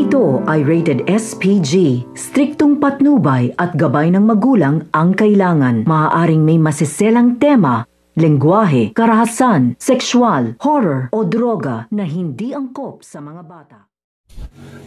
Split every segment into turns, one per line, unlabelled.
Ito ay rated SPG. Striktong patnubay at gabay ng magulang ang kailangan. Maaaring may masiselang tema, lengguwahe, karahasan, sexual, horror o droga na hindi angkop sa mga bata.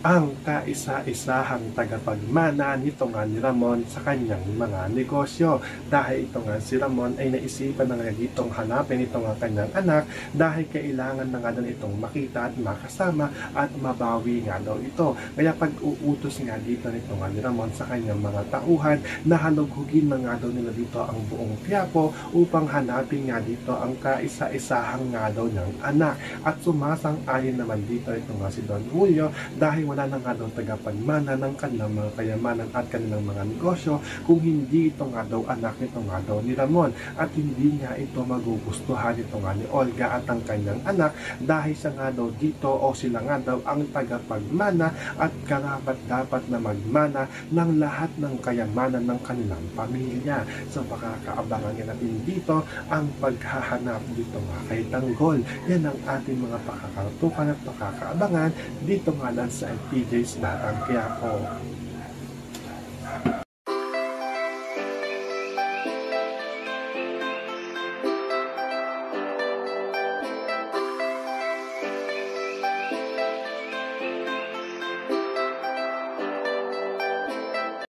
Ang kaisa-isahang tagapagmana nito nga ni Ramon sa kanyang mga negosyo. Dahil ito nga si Ramon ay naisipan na nga ditong hanapin ito nga kanyang anak dahil kailangan na nga daw itong makita at makasama at mabawi nga daw ito. Kaya pag-uutos nga dito nito nga ni Ramon sa kanyang mga tauhan na halughugin na nga daw nila dito ang buong Quiapo upang hanapin nga dito ang kaisa-isahang nga daw niyang anak. At sumasang-ayon naman dito ito nga si Don Julio dahil wala na nga daw tagapagmana ng kanilang mga kayamanan at kanilang mga negosyo kung hindi ito nga daw anak nito nga daw ni Ramon, at hindi nga ito magugustuhan ito nga ni Olga at ang kanyang anak dahil siya nga daw dito o sila nga daw ang tagapagmana at karapat dapat na magmana ng lahat ng kayamanan ng kanilang pamilya. So pakakaabangan nga natin dito ang paghahanap dito nga kay Tanggol. Yan ang ating mga pakakatukan at pakakaabangan dito nga sa PJ's Batang Quiapo.